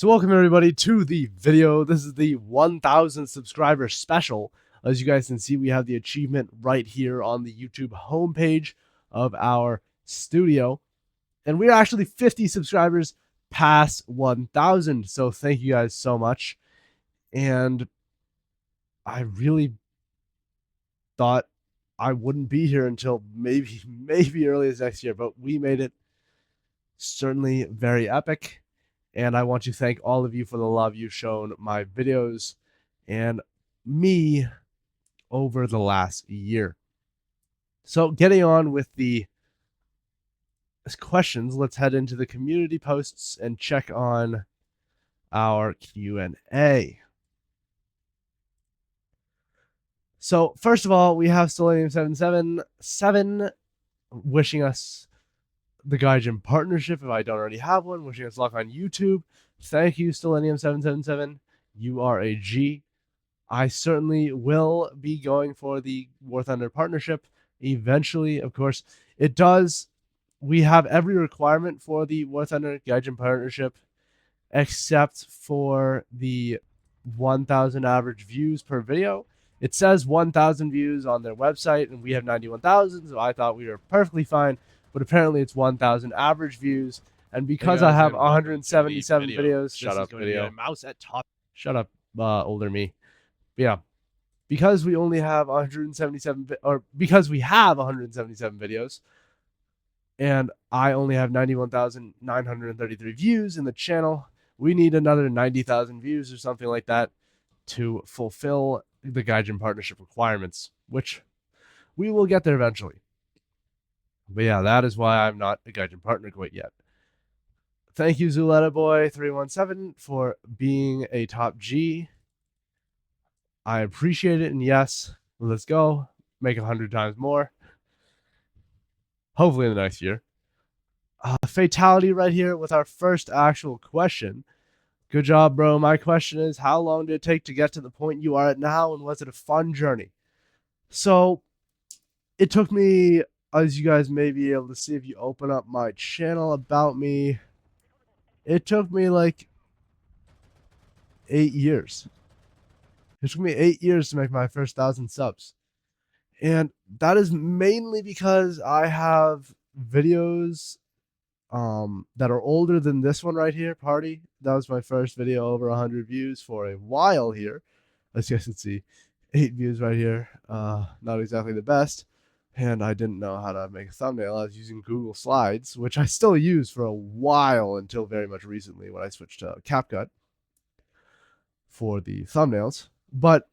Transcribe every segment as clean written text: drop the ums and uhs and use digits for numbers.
So welcome everybody to the video. This is the 1000 subscriber special. As you guys can see, we have the achievement right here on the YouTube homepage of our studio. And we're actually 50 subscribers past 1000. So thank you guys so much. And I really thought I wouldn't be here until maybe early as next year, but we made it. Certainly very epic. And I want to thank all of you for the love you've shown my videos and me over the last year. So getting on with the questions, let's head into the community posts and check on our Q&A. So first of all, we have Selenium777 wishing us the Gaijin partnership if I don't already have one, wishing us luck on YouTube. Thank you, Selenium777. You are a G. I certainly will be going for the War Thunder partnership eventually. Of course, it does. We have every requirement for the War Thunder Gaijin partnership except for the 1,000 average views per video. It says 1,000 views on their website, and we have 91,000, so I thought we were perfectly fine. But apparently it's 1,000 average views, and because I have 177 videos, shut up, video. Mouse at top. Shut up, older me. But yeah, because we only have 177, or because we have 177 videos, and I only have 91,933 views in the channel, we need another 90,000 views or something like that to fulfill the Gaijin partnership requirements, which we will get there eventually. But yeah, that is why I'm not a Gaijin partner quite yet. Thank you, Zuletta Boy 317, for being a top G. I appreciate it, and yes, let's go make 100 times more. Hopefully in the next year. Fatality right here with our first actual question. Good job, bro. My question is, how long did it take to get to the point you are at now, and was it a fun journey? So it took me, as you guys may be able to see if you open up my channel about me, it took me like 8 years. It took me 8 years to make my first 1,000 subs. And that is mainly because I have videos that are older than this one right here, Party. That was my first video, over 100 views for a while here. As you guys can see, 8 views right here. Not exactly the best. And I didn't know how to make a thumbnail. I was using Google Slides, which I still use for a while until very much recently when I switched to CapCut for the thumbnails. But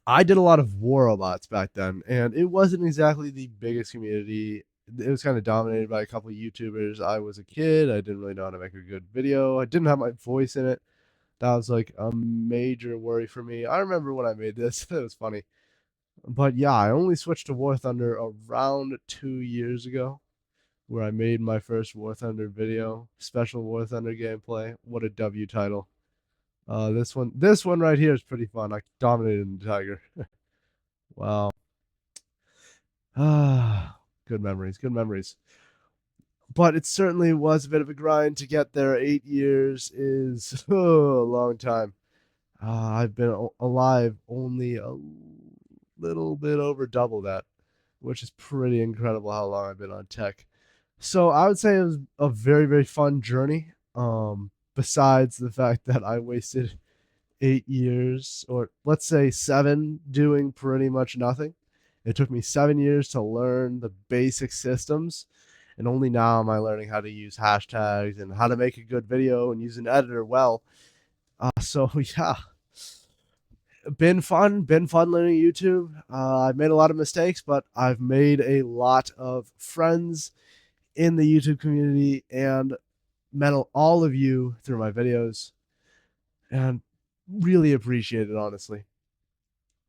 I did a lot of war robots back then, and it wasn't exactly the biggest community. It was kind of dominated by a couple of YouTubers. I was a kid. I didn't really know how to make a good video. I didn't have my voice in it. That was like a major worry for me. I remember when I made this. It was funny. But yeah, I only switched to War Thunder around 2 years ago, where I made my first War Thunder video, special War Thunder gameplay. What a W title. This one right here is pretty fun. I dominated the tiger. Wow. Good memories, good memories. But it certainly was a bit of a grind to get there. 8 years is a long time. I've been alive only a little bit over double that, which is pretty incredible how long I've been on tech. So I would say it was a very, very fun journey. Besides the fact that I wasted 8 years, or let's say 7, doing pretty much nothing. It took me 7 years to learn the basic systems, and only now am I learning how to use hashtags and how to make a good video and use an editor well. So yeah, been fun learning YouTube. I've made a lot of mistakes, but I've made a lot of friends in the YouTube community and met all of you through my videos, and really appreciate it, honestly.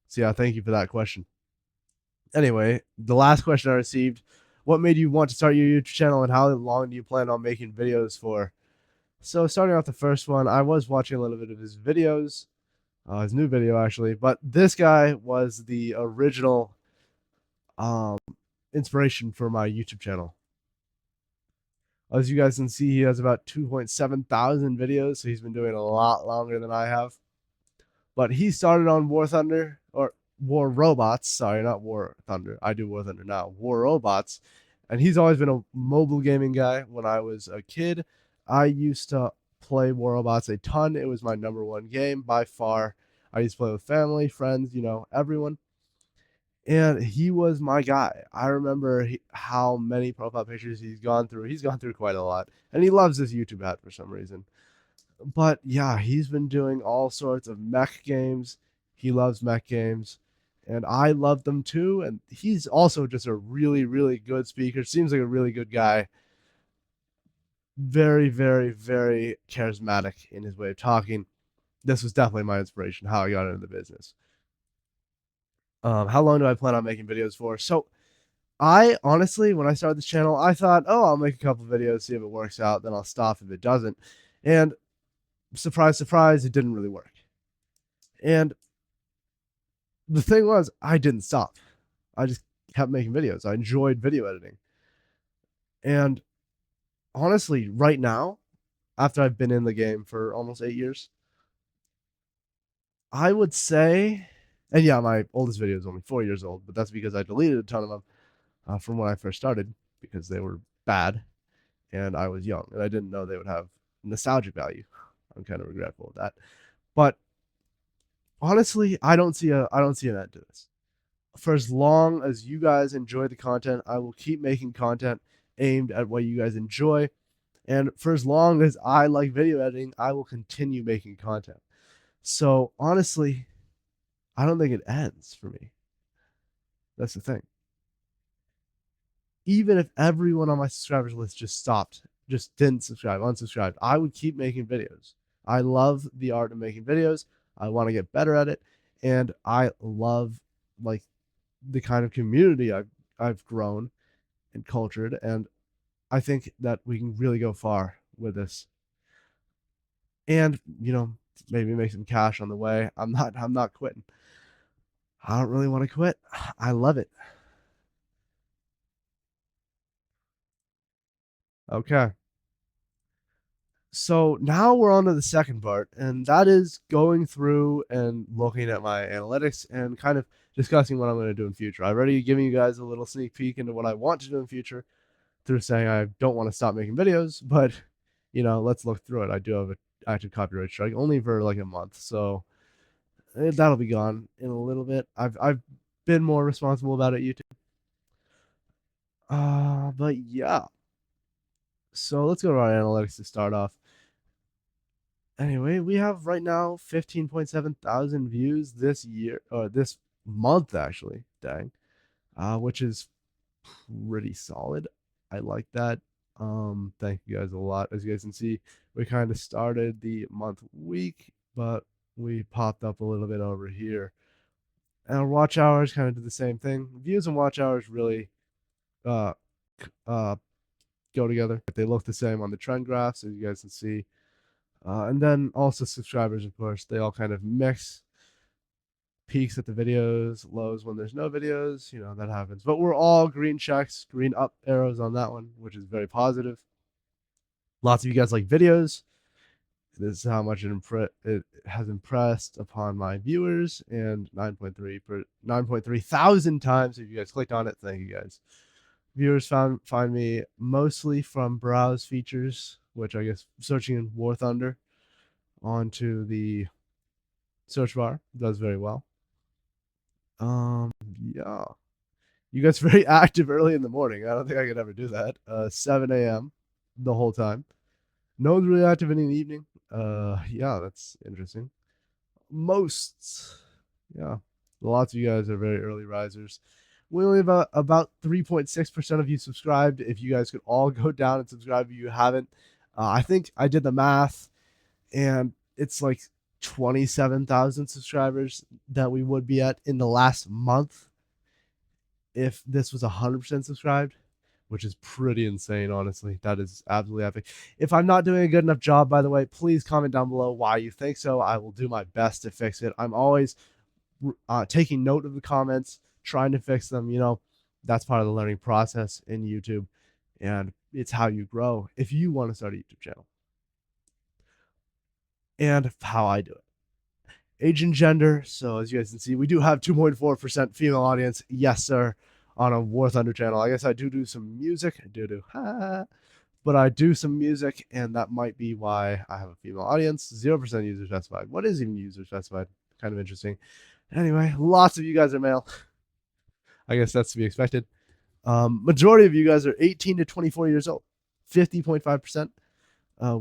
So yeah, thank you for that question. Anyway, the last question I received: what made you want to start your YouTube channel, and how long do you plan on making videos for? So starting off the first one, I was watching a little bit of his videos, his new video actually, but this guy was the original inspiration for my YouTube channel. As you guys can see, he has about 2.7 thousand videos, so he's been doing a lot longer than I have. But he started on War Thunder, or War Robots. Sorry, not War Thunder. I do War Thunder now. War Robots. And he's always been a mobile gaming guy. When I was a kid, I used to play War Robots a ton. It was my number one game by far. I used to play with family, friends, everyone. And he was my guy. I remember how many profile pictures he's gone through. He's gone through quite a lot. And he loves this YouTube hat for some reason. But yeah, he's been doing all sorts of mech games. He loves mech games, and I love them too. And he's also just a really, really good speaker. Seems like a really good guy. Very, very, very charismatic in his way of talking. This was definitely my inspiration, how I got into the business. How long do I plan on making videos for? So I honestly, when I started this channel, I thought, oh, I'll make a couple videos, see if it works out, then I'll stop if it doesn't. And surprise, surprise, it didn't really work. And the thing was, I didn't stop. I just kept making videos. I enjoyed video editing. And honestly, right now, after I've been in the game for almost 8 years, I would say, and yeah, my oldest video is only 4 years old, but that's because I deleted a ton of them from when I first started because they were bad and I was young and I didn't know they would have nostalgic value. I'm kind of regretful of that. But honestly, I don't see an end to this. For as long as you guys enjoy the content, I will keep making content aimed at what you guys enjoy. And for as long as I like video editing, I will continue making content. So honestly, I don't think it ends for me. That's the thing. Even if everyone on my subscribers list just stopped, just didn't subscribe, unsubscribed, I would keep making videos. I love the art of making videos. I want to get better at it. And I love like the kind of community I've grown and cultured, and I think that we can really go far with this. And maybe make some cash on the way. I'm not quitting. I don't really want to quit. I love it. Okay. So now we're on to the second part, and that is going through and looking at my analytics and kind of discussing what I'm going to do in future. I've already given you guys a little sneak peek into what I want to do in future through saying I don't want to stop making videos, but let's look through it. I do have an active copyright strike only for like a month, so that'll be gone in a little bit. I've been more responsible about it, YouTube. But yeah. So let's go to our analytics to start off. Anyway, we have right now 15.7 thousand views this year, or this month actually. Dang, which is pretty solid. I like that. Thank you guys a lot. As you guys can see, we kind of started the month weak, but we popped up a little bit over here. And our watch hours kind of did the same thing. Views and watch hours really uh uh go together. They look the same on the trend graphs, as you guys can see. And then also subscribers, of course, they all kind of mix. Peaks at the videos, lows when there's no videos, that happens. But we're all green checks, green up arrows on that one, which is very positive. Lots of you guys like videos. This is how much it has impressed upon my viewers, and 9.3 thousand times. If you guys clicked on it, thank you guys. Viewers find me mostly from browse features, which I guess searching in War Thunder onto the search bar does very well. Yeah. You guys are very active early in the morning. I don't think I could ever do that. 7 a.m. the whole time. No one's really active in the evening. Yeah, that's interesting. Most, yeah, lots of you guys are very early risers. We only have about 3.6% of you subscribed. If you guys could all go down and subscribe if you haven't, I think I did the math, and it's like 27,000 subscribers that we would be at in the last month if this was 100% subscribed, which is pretty insane, honestly. That is absolutely epic. If I'm not doing a good enough job, by the way, please comment down below why you think so. I will do my best to fix it. I'm always taking note of the comments, trying to fix them. That's part of the learning process in YouTube. And it's how you grow if you want to start a YouTube channel. And how I do it. Age and gender. So as you guys can see, we do have 2.4% female audience. Yes, sir. On a War Thunder channel. I guess I do some music. I do. But I do some music, and that might be why I have a female audience. 0% user specified. What is even user specified? Kind of interesting. Anyway, lots of you guys are male. I guess that's to be expected. Majority of you guys are 18 to 24 years old. 50.5%.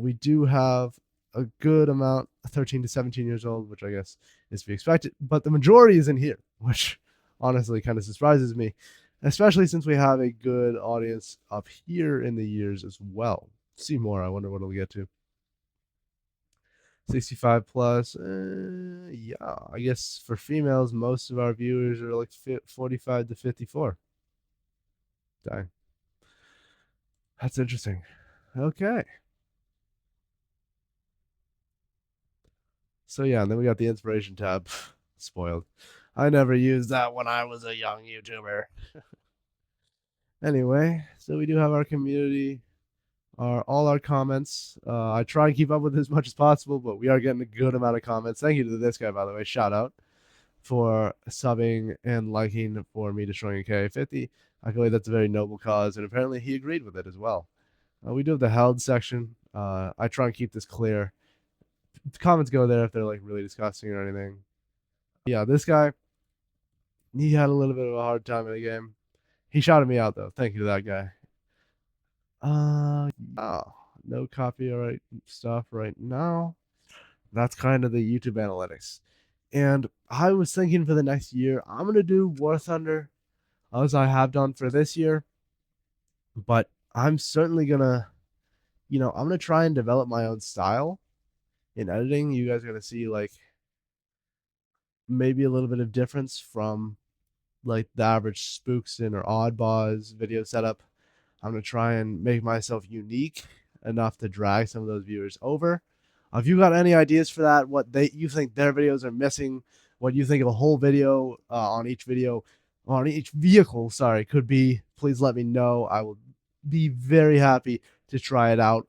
We do have a good amount 13 to 17 years old, which I guess is to be expected. But the majority is in here, which honestly kind of surprises me, especially since we have a good audience up here in the years as well. See more. I wonder what it'll get to. 65 plus. Yeah, I guess for females, most of our viewers are like 45 to 54. Dang. That's interesting. Okay. So yeah, and then we got the inspiration tab. Spoiled. I never used that when I was a young YouTuber. Anyway, so we do have our community, all our comments. I try and keep up with as much as possible, but we are getting a good amount of comments. Thank you to this guy, by the way. Shout out for subbing and liking for me destroying a K50. I feel like that's a very noble cause, and apparently he agreed with it as well. We do have the held section. I try and keep this clear. The comments go there if they're like really disgusting or anything. Yeah, this guy, he had a little bit of a hard time in the game. He shouted me out though. Thank you to that guy. Oh, no copyright stuff right now. That's kind of the YouTube analytics. And I was thinking for the next year, I'm gonna do War Thunder, as I have done for this year. But I'm certainly gonna, I'm gonna try and develop my own style in editing. You guys are gonna see like maybe a little bit of difference from like the average Spookson or Oddbaz video setup. I'm gonna try and make myself unique enough to drag some of those viewers over. If you got any ideas for that, what you think their videos are missing, what you think of a whole video on each vehicle, sorry, could be, please let me know. I will be very happy to try it out.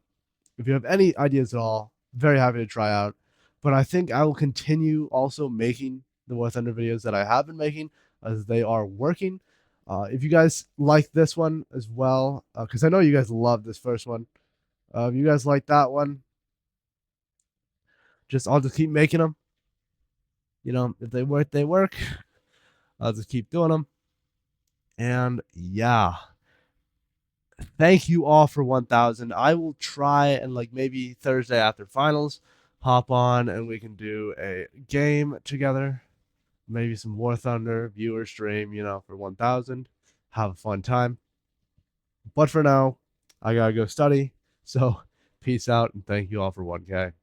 If you have any ideas at all, very happy to try out. But I think I will continue also making the War Thunder videos that I have been making as they are working. If you guys like this one as well, because I know you guys love this first one. If you guys like that one, I'll just keep making them. If they work, they work. I'll just keep doing them. And yeah, thank you all for 1,000. I will try and like maybe Thursday after finals, hop on and we can do a game together. Maybe some War Thunder viewer stream, for 1,000. Have a fun time. But for now, I gotta go study. So peace out and thank you all for 1K.